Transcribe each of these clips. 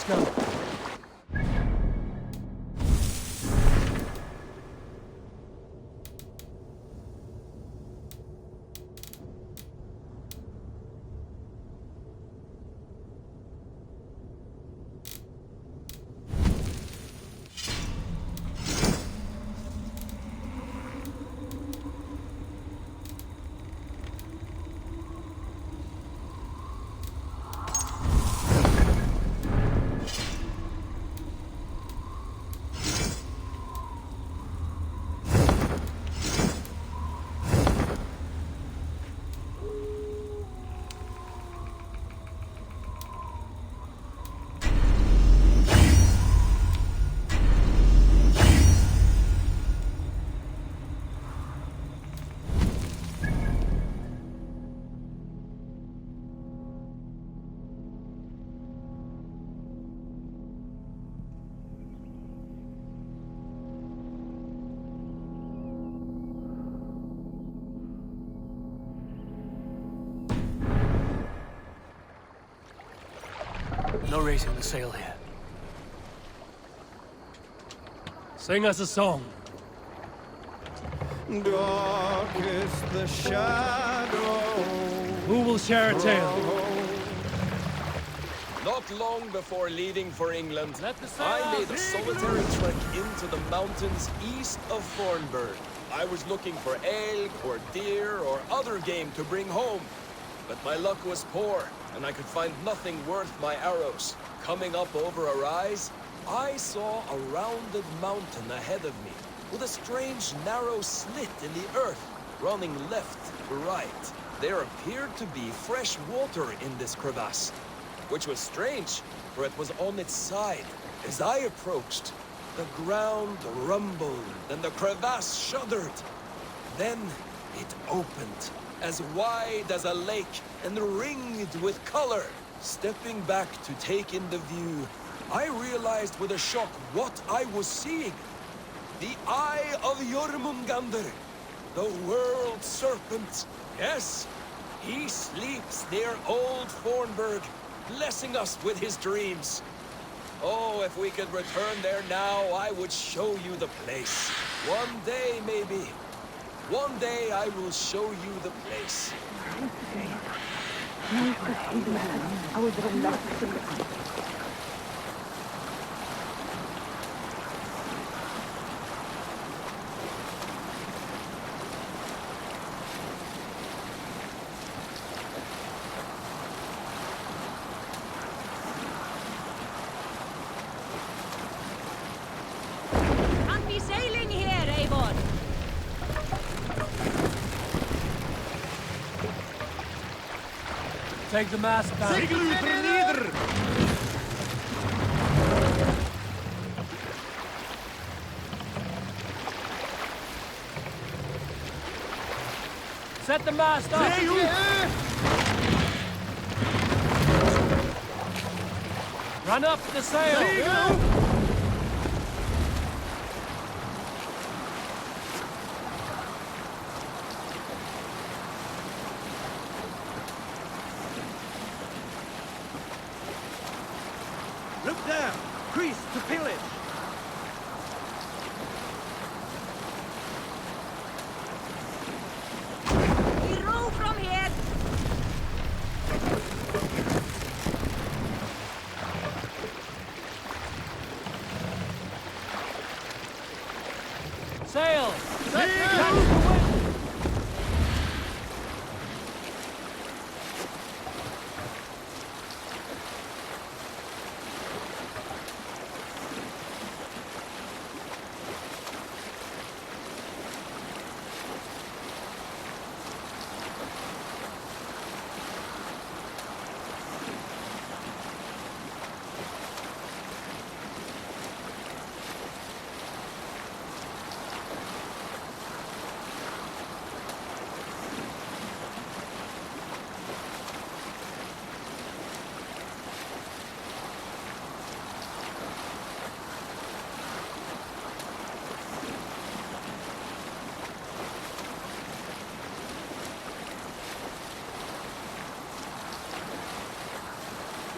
now. No raising the sail here. Sing us a song. Dark is the shadow. Who will share a tale? Not long before leaving for England, I made a sail solitary trek into the mountains east of Thornburg. I was looking for elk or deer or other game to bring home. But my luck was poor, and I could find nothing worth my arrows. Coming up over a rise, I saw a rounded mountain ahead of me, with a strange narrow slit in the earth, running left to right. There appeared to be fresh water in this crevasse, which was strange, for it was on its side. As I approached, the ground rumbled and the crevasse shuddered. Then it opened, as wide as a lake and ringed with color. Stepping back to take in the view, I realized with a shock what I was seeing. The Eye of Jormungandr, the world serpent. Yes, he sleeps near Old Thornburg, blessing us with his dreams. Oh, if we could return there now, I would show you the place. One day, maybe. One day I will show you the place. Can't be sailing here, Eivor. Take the mast back. Set the mast up! Run up the sail! Look down! Crease to pillage! We row from here. Sail! Catch the wind!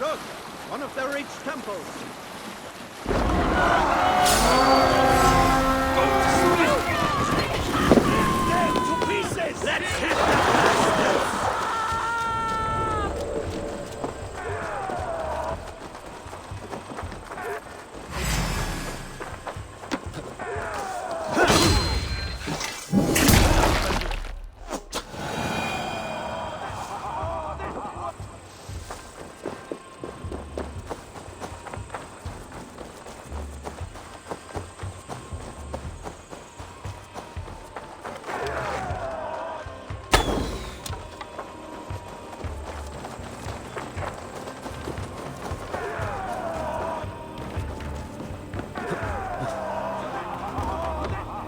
Look! One of the rich temples. Them to pieces! Let's hit the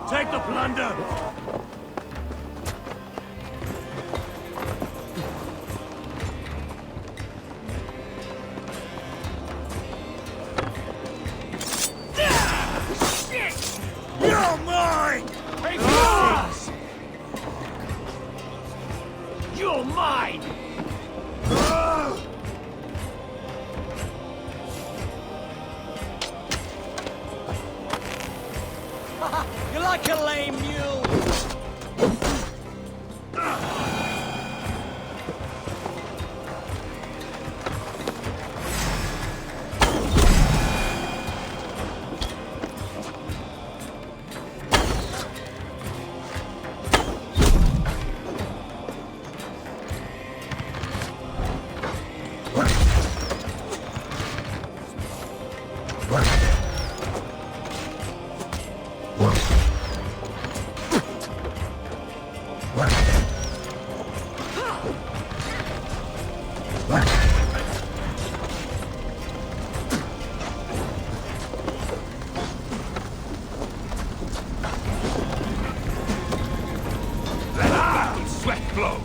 Take the plunder! You're mine! You're mine! You're like a lame mule! Sweat blow!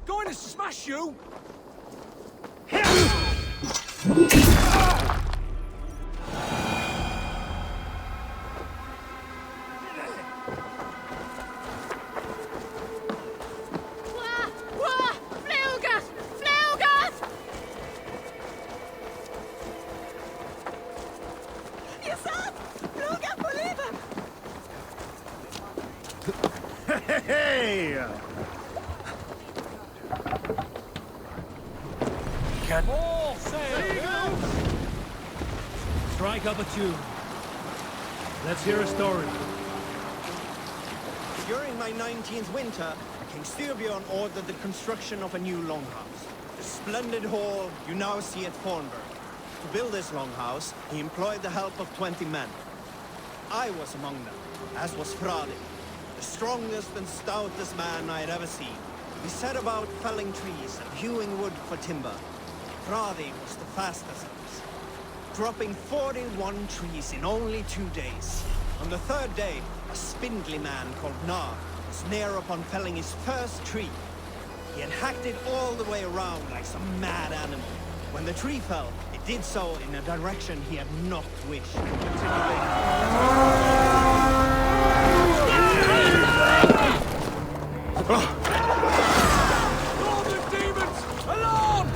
Going to smash you! Wah! Wah! Flugas! Flugas! Ihr seid! Fluga Bolívar! Hey! All sail! Strike up a tune. Let's hear a story. During my 19th winter, King Styrbjörn ordered the construction of a new longhouse. The splendid hall you now see at Thornburg. To build this longhouse, he employed the help of 20 men. I was among them, as was Frade, the strongest and stoutest man I had ever seen. We set about felling trees and hewing wood for timber. Frade was the fastest of us, dropping 41 trees in only 2 days. On the third day, a spindly man called Nar was near upon felling his first tree. He had hacked it all the way around like some mad animal. When the tree fell, it did so in a direction he had not wished. Northern demons! Alarm!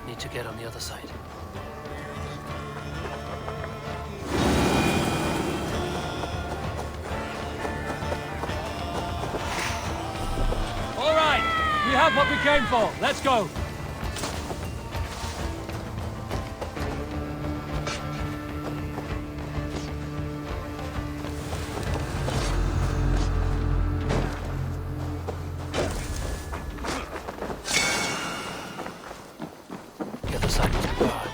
Need to get on the other side. All right, we have what we came for. Let's go. The other side is guard.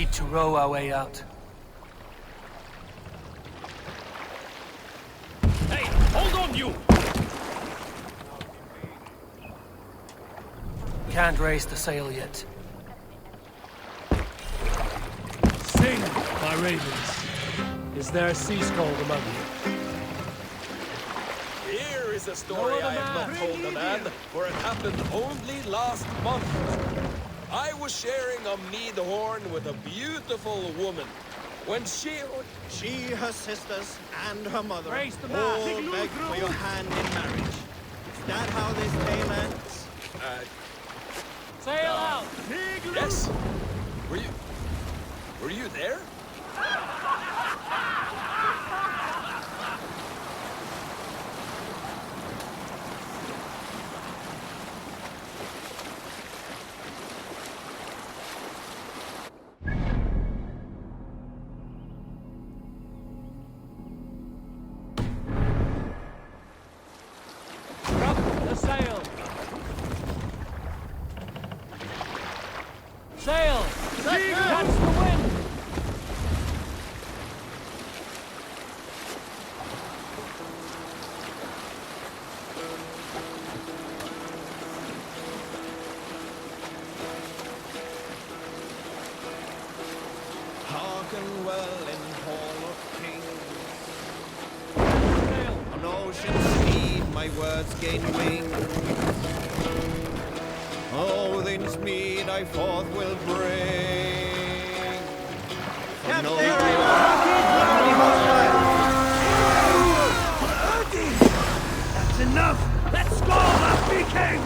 need to row our way out. Hey, hold on, you! Can't raise the sail yet. Sing, my ravens. Is there a sea scald among you? Here is a story I have not told the man, for it happened only last month. I was sharing a mead horn with a beautiful woman. When she, her sisters, and her mother Raise the all mast. begged for your hand in marriage. Is that how this tale ends? Sail out! Yes. Were you there? Drop the sail! Sail! Catch the wind! Hearken well in Hall of Kings. Sail! On ocean speed my words gain wing. Odin's mead I forth will bring. No That's enough! Let's score that Viking!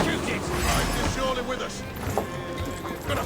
Shoot it! Ryzen surely with us. Gonna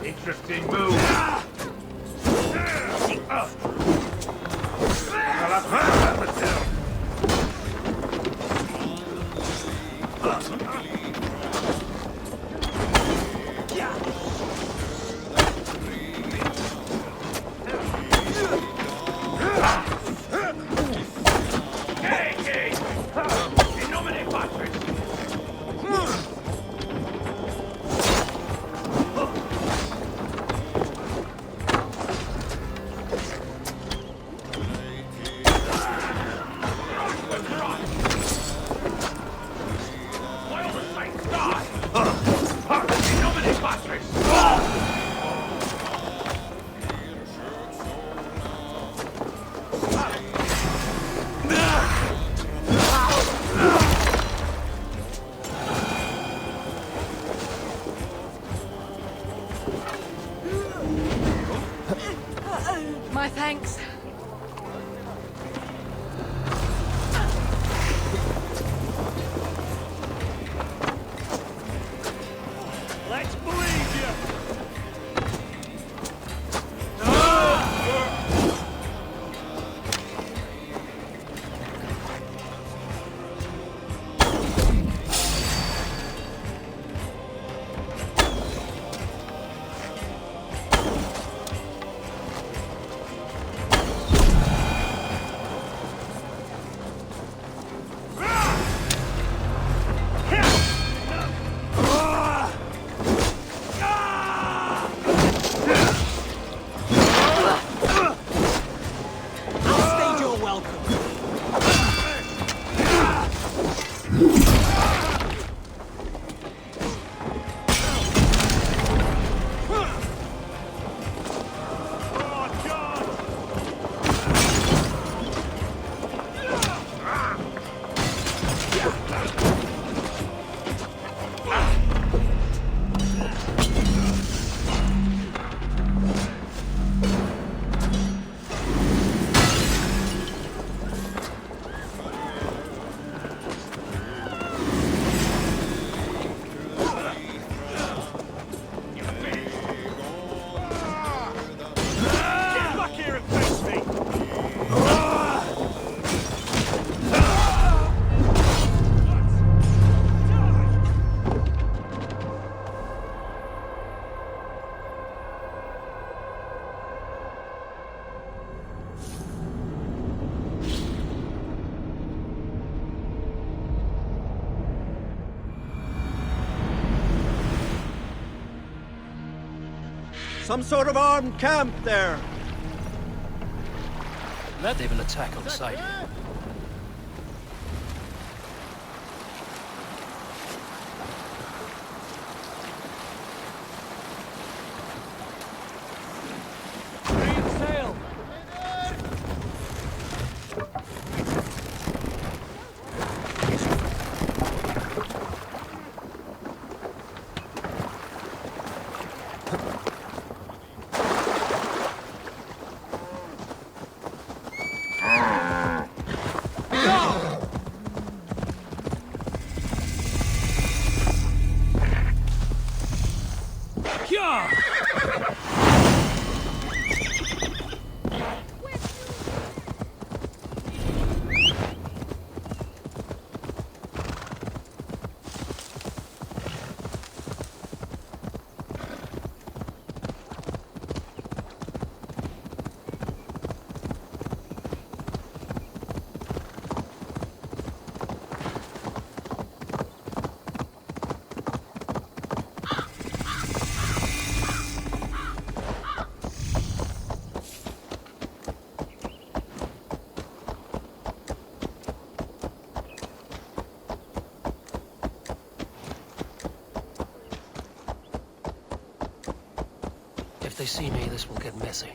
Interesting move. My thanks. Let's believe you! Some sort of armed camp there. They will attack on sight. If they see me, this will get messy.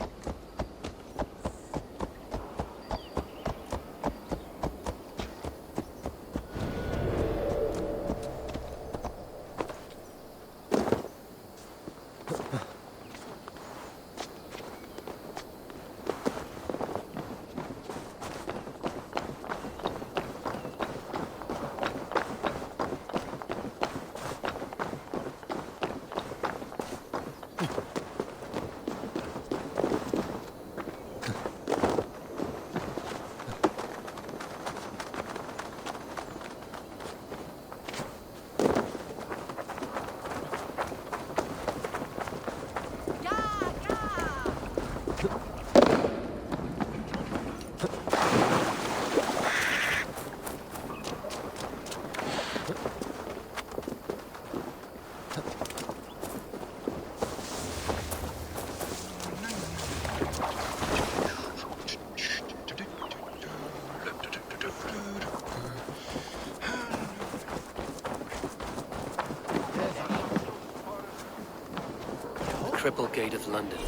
Cripplegate of London.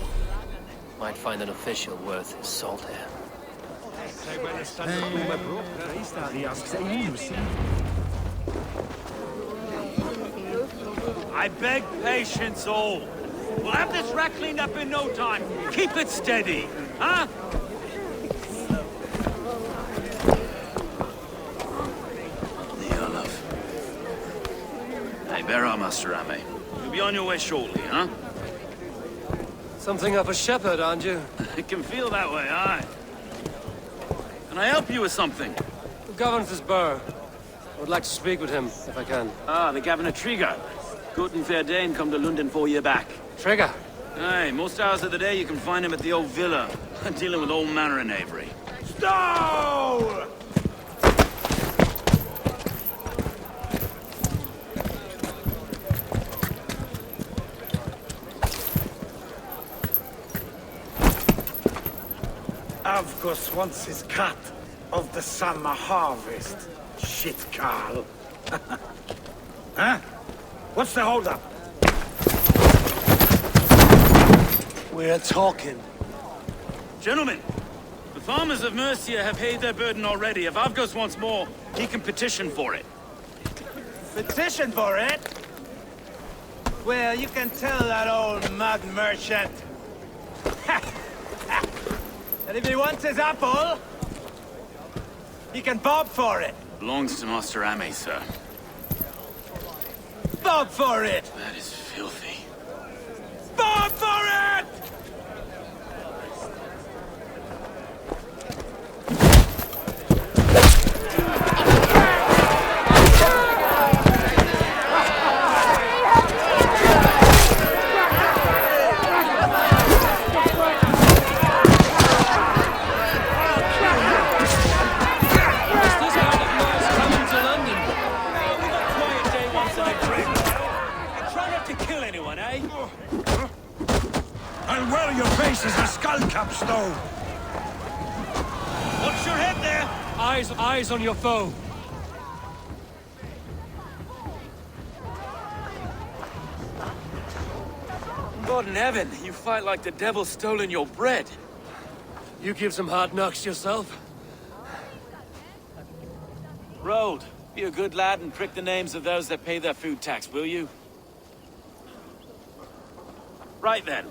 Might find an official worth his salt here. I beg patience, all. We'll have this wreck cleaned up in no time. Keep it steady, huh? Here, love. Hey, bear our Master Ame. You'll be on your way shortly, huh? Something of a shepherd, aren't you? It can feel that way, aye. Can I help you with something? Who governs this burr? I would like to speak with him, if I can. Ah, the Governor Trigger. Good and fair Dane come to London 4 year back. Trigger! Aye, most hours of the day you can find him at the old villa, dealing with all manner of knavery. Stow! Avgos wants his cut of the summer harvest. Shit, Carl. Huh? What's the holdup? We're talking. Gentlemen, the farmers of Mercia have paid their burden already. If Avgos wants more, he can petition for it. Petition for it? Well, you can tell that old mud merchant. And if he wants his apple, he can bob for it. Belongs to Master Ame, sir. Bob for it! That is filthy. Bob for it! swear your face is a skull cap, Stowe! Watch your head there! Eyes on your foe! God in heaven, you fight like the devil's stolen your bread. You give some hard knocks yourself? Road, be a good lad and prick the names of those that pay their food tax, will you? Right then.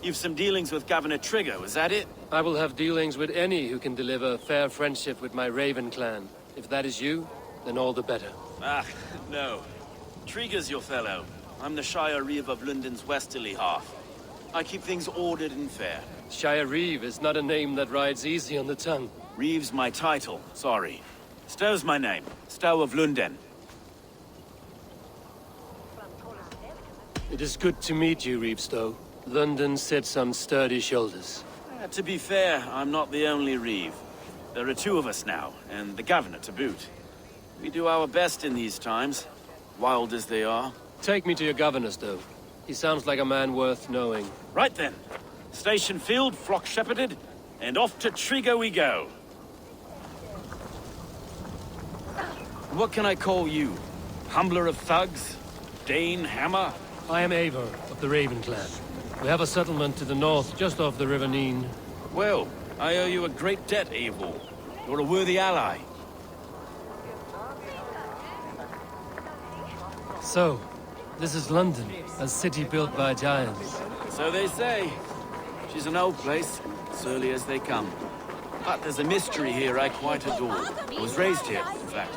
You've some dealings with Governor Trigger, was that it? I will have dealings with any who can deliver fair friendship with my Raven clan. If that is you, then all the better. Ah, no. Trigger's your fellow. I'm the Shire Reeve of London's westerly half. I keep things ordered and fair. Shire Reeve is not a name that rides easy on the tongue. Reeve's my title, sorry. Stowe's my name. Stowe of London. It is good to meet you, Reeve Stowe. London sits on sturdy shoulders. To be fair, I'm not the only Reeve. There are two of us now, and the governor to boot. We do our best in these times, wild as they are. Take me to your governor, Stowe. He sounds like a man worth knowing. Right then. Station filled, flock shepherded, and off to Trigger we go. What can I call you? Humbler of thugs? Dane Hammer? I am Eivor of the Raven clan. We have a settlement to the north, just off the River Neen. Well, I owe you a great debt, Eivor. You're a worthy ally. So, this is London, a city built by giants. So they say. She's an old place, surly as they come. But there's a mystery here I quite adore. I was raised here, in fact.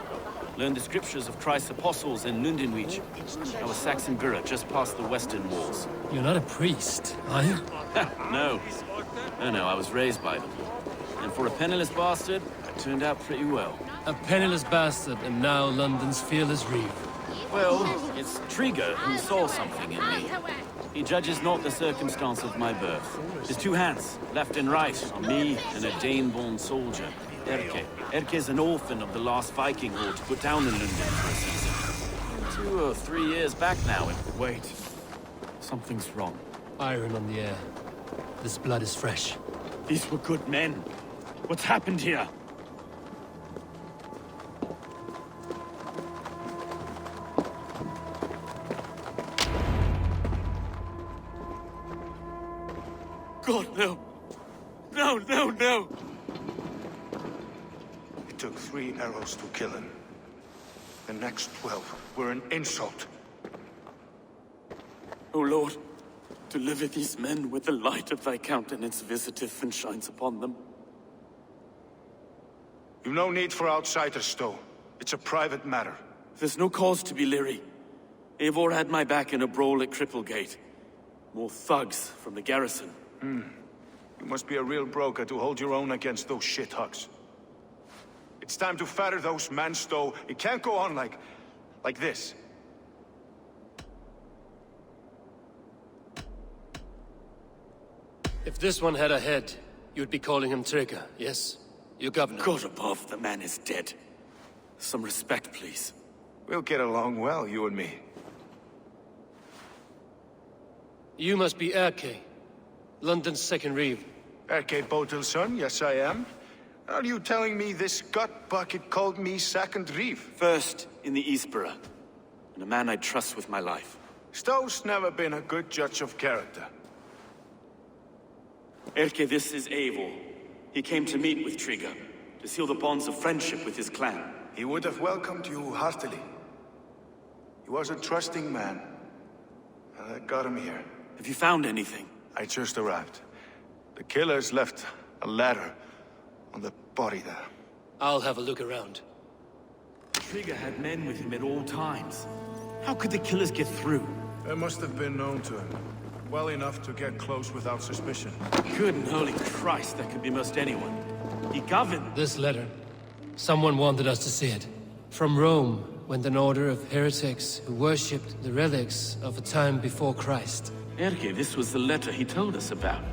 Learned the scriptures of Christ's apostles in Lundenreach. I was Saxon Borough, just past the western walls. You're not a priest, are you? No. No, I was raised by them. And for a penniless bastard, I turned out pretty well. A penniless bastard, and now London's fearless Reeve. Well, it's Trigger who saw something in me. He judges not the circumstance of my birth. There's two hands, left and right, on me and a Dane-born soldier, Erke. Erke's an orphan of the last Viking horde put down in London for a season. 2 or 3 years back now, and wait. Something's wrong. Iron on the air. This blood is fresh. These were good men. What's happened here? God, no. No, no, no! It took 3 arrows to kill him. The next 12 were an insult. O Lord, deliver these men with the light of thy countenance visiteth and shines upon them. You've no need for outsiders, Stowe. It's a private matter. There's no cause to be leery. Eivor had my back in a brawl at Cripplegate. More thugs from the garrison. You must be a real broker to hold your own against those shithugs. It's time to fatter those men, Stowe. It can't go on like this. If this one had a head, you'd be calling him Trigger, yes? Your governor. God above, the man is dead. Some respect, please. We'll get along well, you and me. You must be Erke, London's second Reeve. Erke Botel's son, yes I am. Are you telling me this gut bucket called me second Reeve? First in the Eastborough, and a man I trust with my life. Stowe's never been a good judge of character. Erke, this is Eivor. He came to meet with Trigger, to seal the bonds of friendship with his clan. He would have welcomed you heartily. He was a trusting man. And I got him here. Have you found anything? I just arrived. The killers left a ladder on the body there. I'll have a look around. Trigger had men with him at all times. How could the killers get through? They must have been known to him. Well enough to get close without suspicion. Good and holy Christ, that could be most anyone. He governed. This letter. Someone wanted us to see it. From Rome went an order of heretics who worshipped the relics of a time before Christ. Erke, this was the letter he told us about.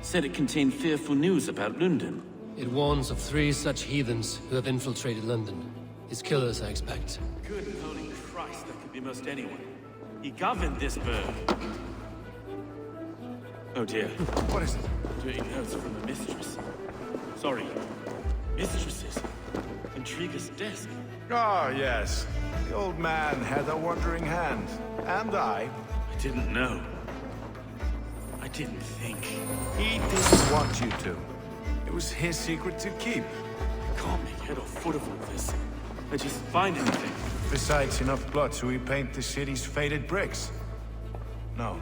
Said it contained fearful news about London. It warns of 3 such heathens who have infiltrated London. His killers, I expect. Good and holy Christ, that could be most anyone. He governed this burg. Oh dear. What is it? Doing notes from a mistress. Sorry. Mistresses. Intrigue's desk. Ah, yes. The old man had a wandering hand. And I. I didn't know. I didn't think. He didn't want you to. It was his secret to keep. I can't make head or foot of all this. I just find anything. Besides enough blood to repaint the city's faded bricks. No.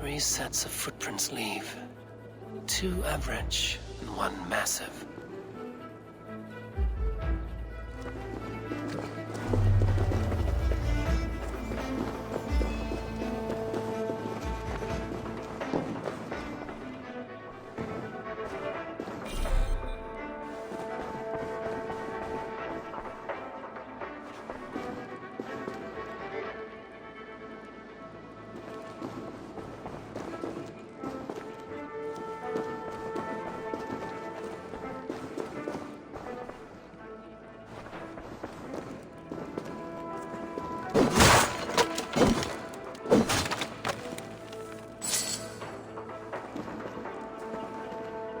Three sets of footprints leave. 2 average and 1 massive.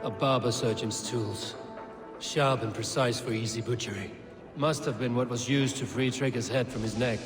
A barber surgeon's tools. Sharp and precise for easy butchery. Must have been what was used to free Trigger's head from his neck.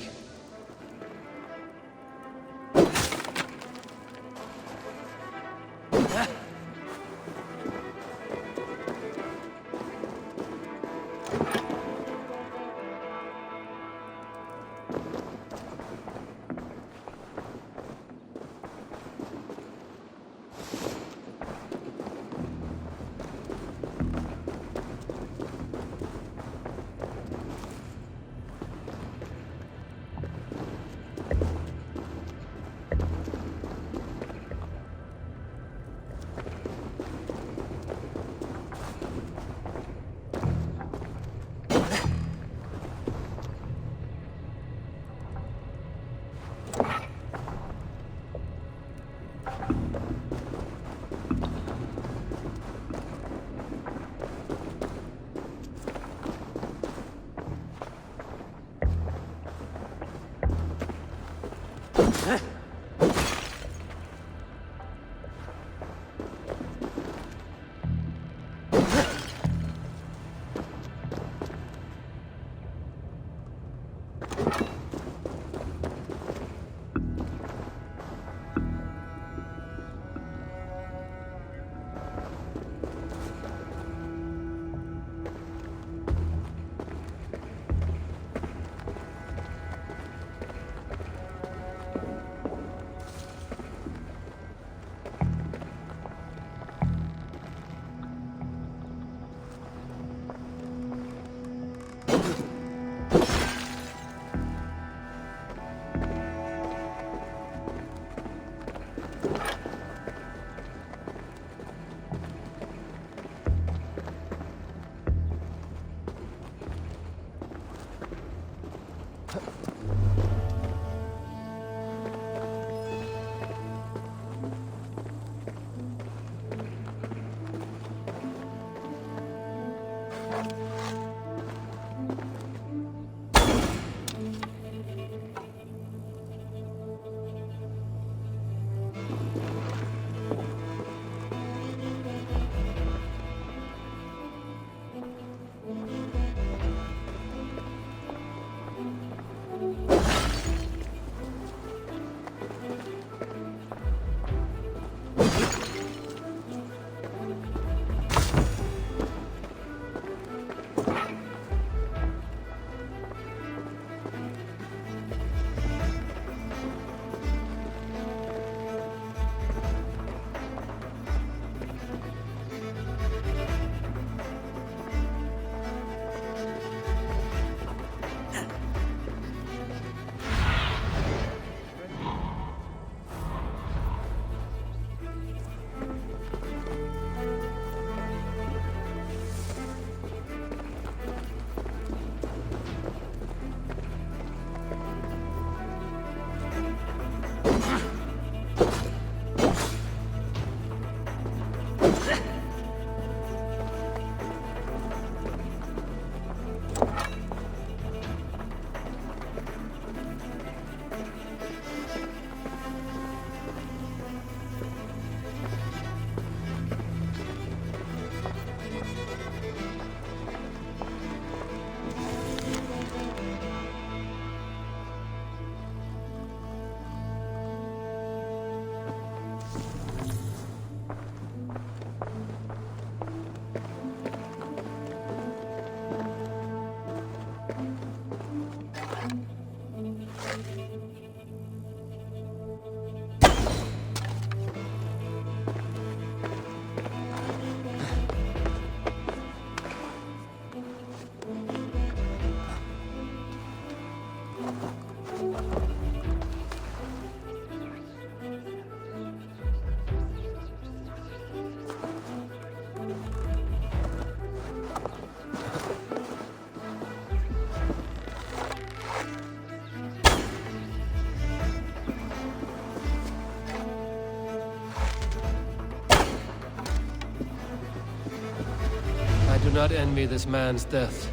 do not envy this man's death.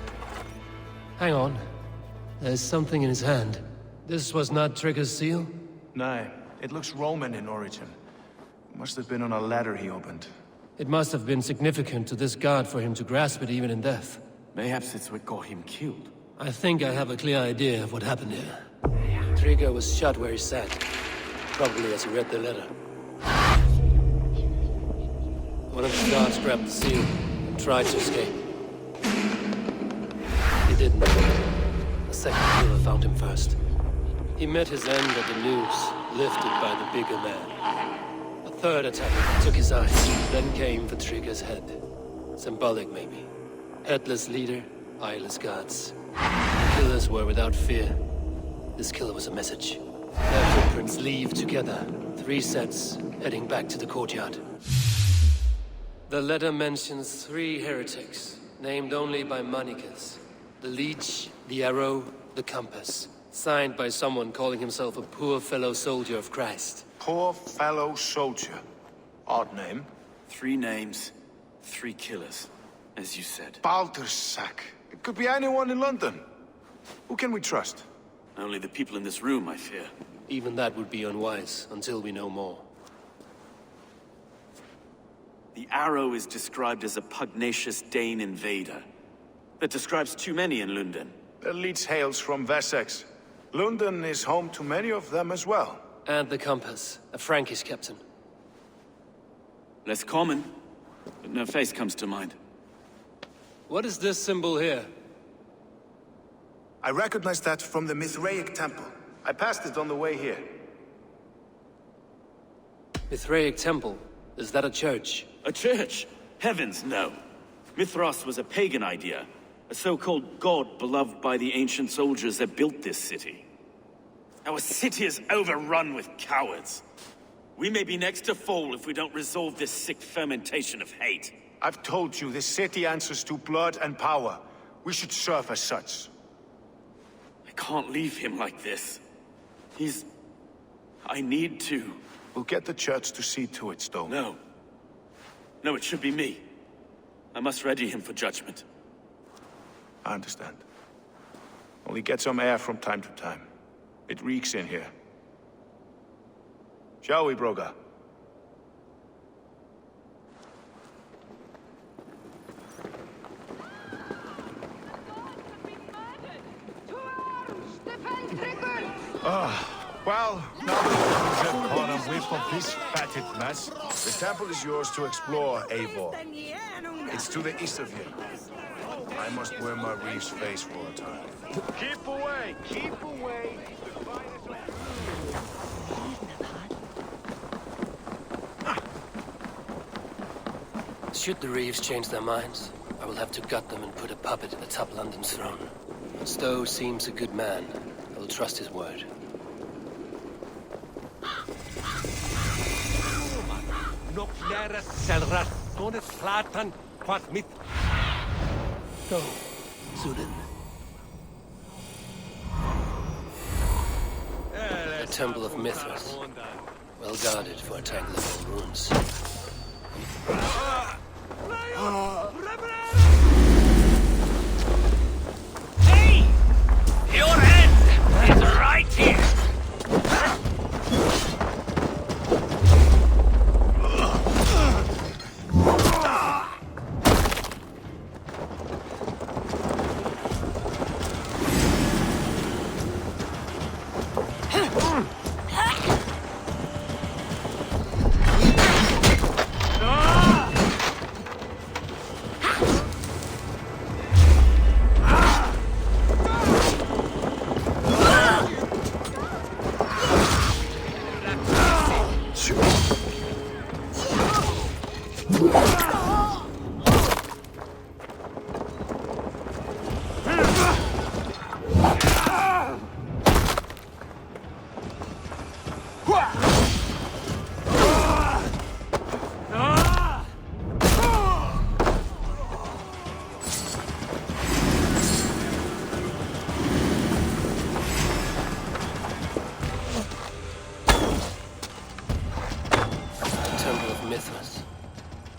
Hang on. There's something in his hand. This was not Trigger's seal? No, it looks Roman in origin. Must have been on a ladder he opened. It must have been significant to this god for him to grasp it even in death. Mayhaps it's what got him killed. I think I have a clear idea of what happened here. Trigger was shot where he sat. Probably as he read the letter. One of the guards grabbed the seal and tried to escape. He didn't. A second killer found him first. He met his end at the noose, lifted by the bigger man. A third attack took his eyes, then came for Trigger's head. Symbolic, maybe. Headless leader, eyeless guards. Killers were without fear. This killer was a message. Their footprints leave together. 3 sets, heading back to the courtyard. The letter mentions 3 heretics, named only by monikers. The Leech, the Arrow, the Compass. Signed by someone calling himself a poor fellow soldier of Christ. Poor fellow soldier. Odd name. 3 names, 3 killers, as you said. Baldersack. It could be anyone in London. Who can we trust? Only the people in this room, I fear. Even that would be unwise, until we know more. The Arrow is described as a pugnacious Dane invader. That describes too many in London. The Leech hails from Wessex. London is home to many of them as well. And the Compass, a Frankish captain. Less common, but no face comes to mind. What is this symbol here? I recognize that from the Mithraic temple. I passed it on the way here. Mithraic temple? Is that a church? A church? Heavens, no. Mithras was a pagan idea. A so-called god beloved by the ancient soldiers that built this city. Our city is overrun with cowards. We may be next to fall if we don't resolve this sick fermentation of hate. I've told you, this city answers to blood and power. We should serve as such. I can't leave him like this. I need to. We'll get the church to see to it, Stone. No. No, it should be me. I must ready him for judgment. I understand. Only get some air from time to time. It reeks in here. Shall we, Broga? Well, now that we've caught a whiff of this fatted mess, the temple is yours to explore, Eivor. It's to the east of here. I must wear my reef's face for a time. Keep away! Keep away! Should the Reeves change their minds, I will have to gut them and put a puppet atop London's throne. Stowe seems a good man. I will trust his word. Go, Zudin. The Temple of Mithras. Well guarded for a tangle of old ruins. Hey! Your end is right here!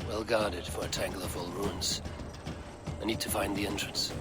Well guarded for a tangle of old ruins. I need to find the entrance.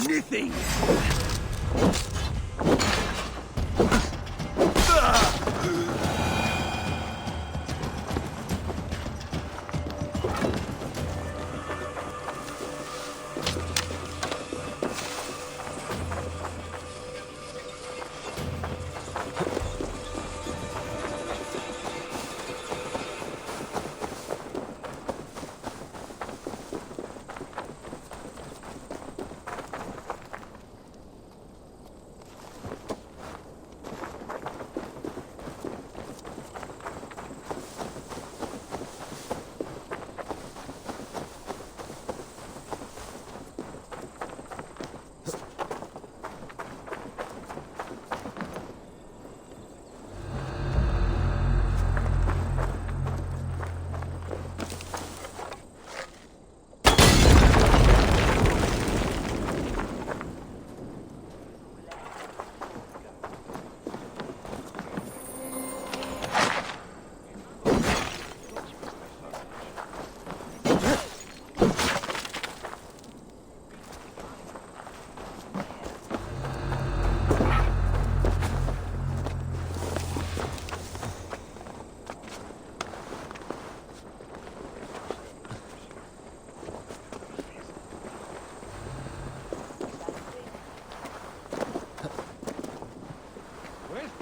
Anything!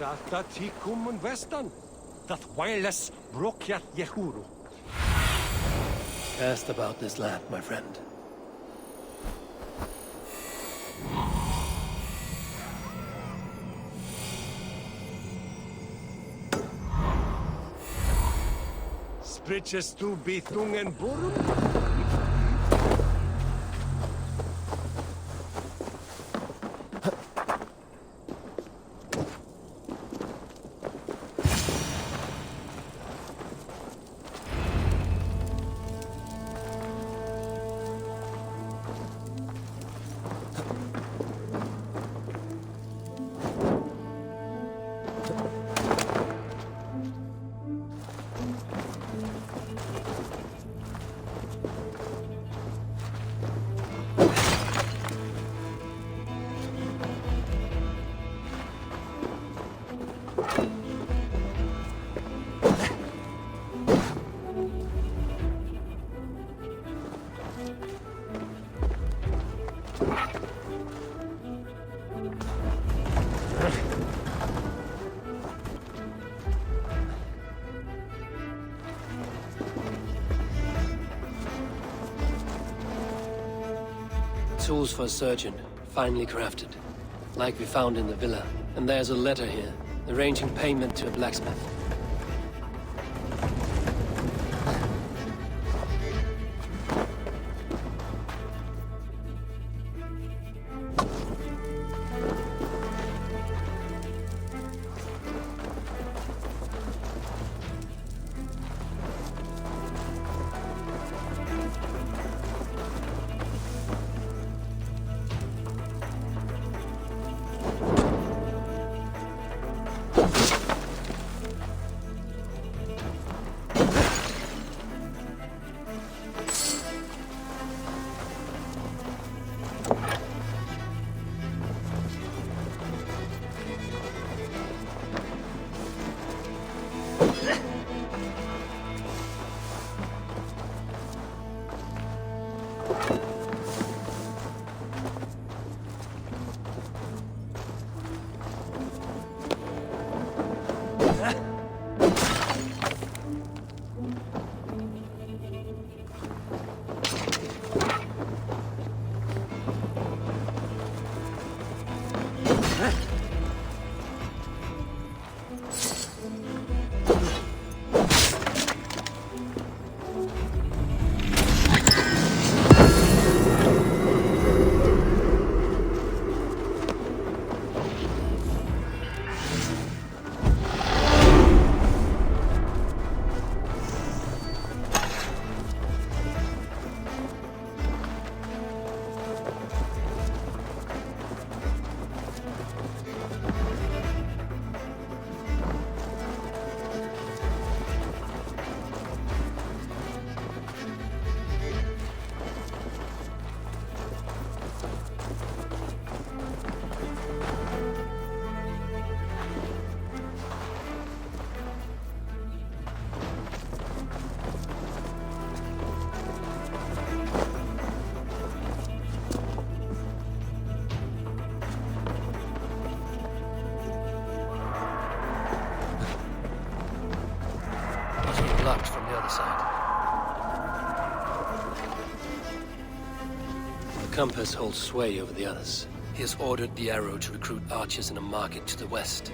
Data tikum western. That wireless brokyat yehuru. Cast about this land, my friend. Spritches tu bithungen burum? Tools for a surgeon, finely crafted. Like we found in the villa. And there's a letter here, arranging payment to a blacksmith. Blocked from the other side. The compass holds sway over the others. He has ordered the arrow to recruit archers in a market to the west.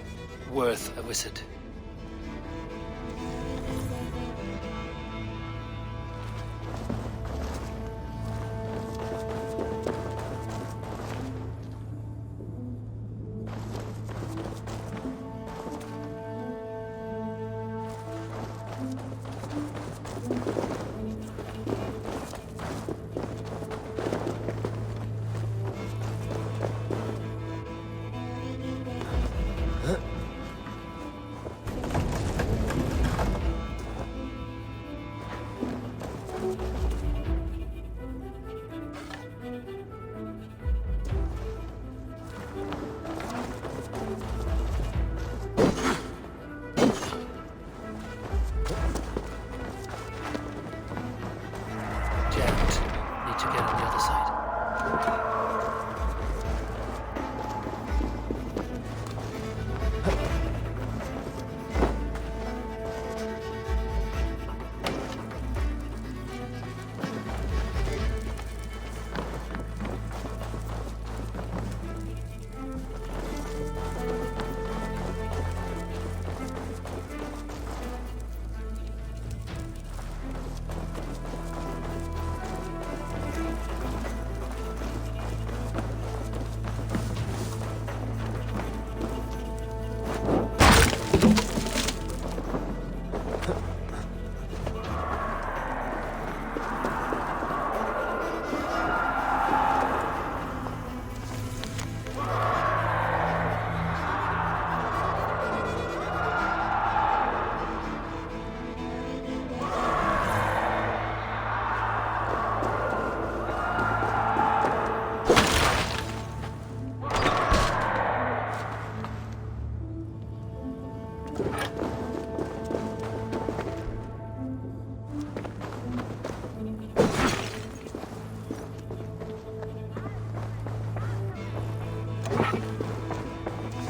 Worth a visit.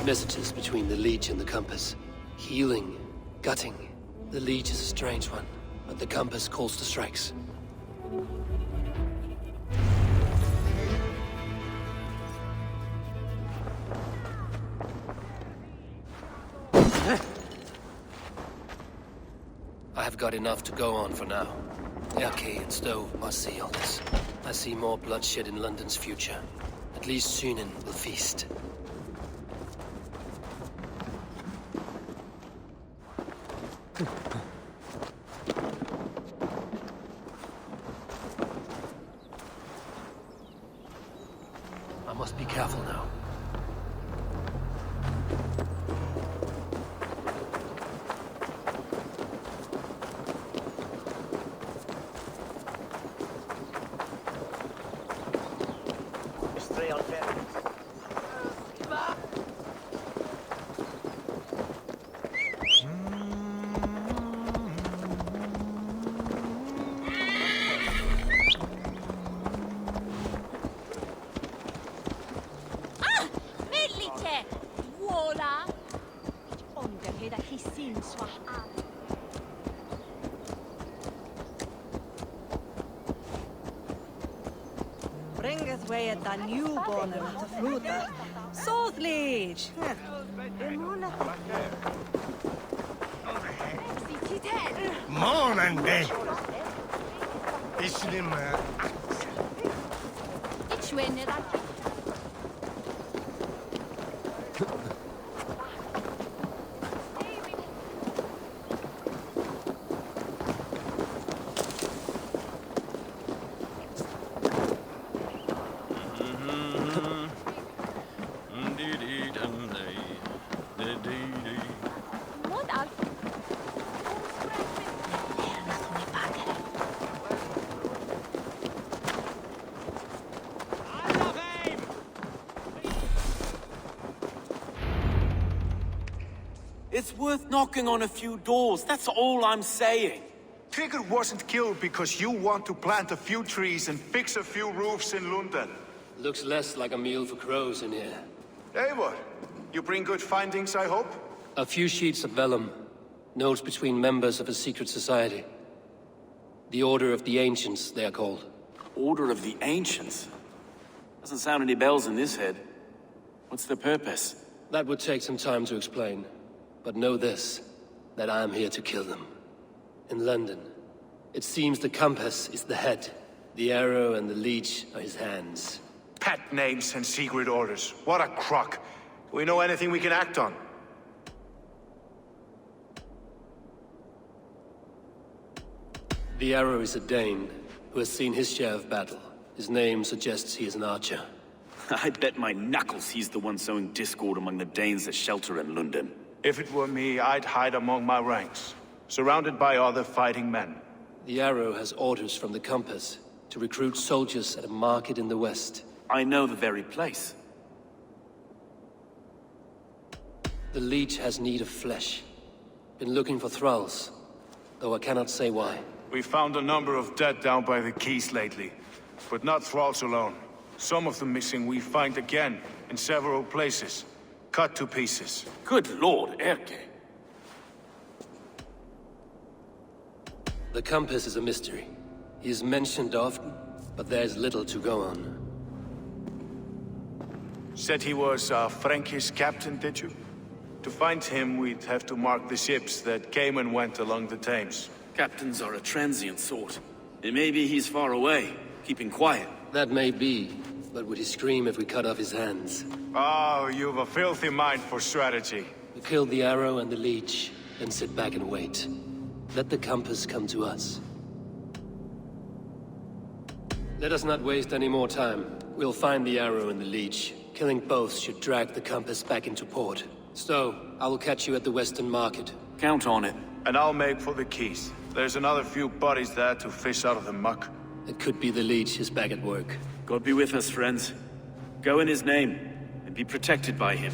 Messages between the Leech and the Compass. Healing, gutting. The Leech is a strange one, but the Compass calls the strikes. I have got enough to go on for now. Erke and Stowe must see all this. I see more bloodshed in London's future. At least Sunan will feast. I must be careful now. Bringeth way at the newborn of the fruta. South Leech. Månande! Islim... It's worth knocking on a few doors, that's all I'm saying. Trigger wasn't killed because you want to plant a few trees and fix a few roofs in London. Looks less like a meal for crows in here. Eivor, you bring good findings, I hope? A few sheets of vellum. Notes between members of a secret society. The Order of the Ancients, they are called. Order of the Ancients? Doesn't sound any bells in this head. What's the purpose? That would take some time to explain. But know this, that I am here to kill them. In London, it seems the Compass is the head. The arrow and the leech are his hands. Pet names and secret orders. What a crock. Do we know anything we can act on? The arrow is a Dane, who has seen his share of battle. His name suggests he is an archer. I bet my knuckles he's the one sowing discord among the Danes that shelter in London. If it were me, I'd hide among my ranks, surrounded by other fighting men. The arrow has orders from the Compass to recruit soldiers at a market in the west. I know the very place. The leech has need of flesh. Been looking for thralls, though I cannot say why. We found a number of dead down by the quays lately, but not thralls alone. Some of the missing we find again in several places, cut to pieces. Good lord, Erke. The Compass is a mystery. He is mentioned often, but there is little to go on. Said he was a Frankish captain, did you? To find him, we'd have to mark the ships that came and went along the Thames. Captains are a transient sort. It may be he's far away, keeping quiet. That may be, but would he scream if we cut off his hands? Oh, you've a filthy mind for strategy. We kill the arrow and the leech, then sit back and wait. Let the Compass come to us. Let us not waste any more time. We'll find the arrow and the leech. Killing both should drag the Compass back into port. Stowe, I will catch you at the Western Market. Count on it. And I'll make for the quays. There's another few bodies there to fish out of the muck. It could be the leech is back at work. God be with us, friends. Go in his name, and be protected by him.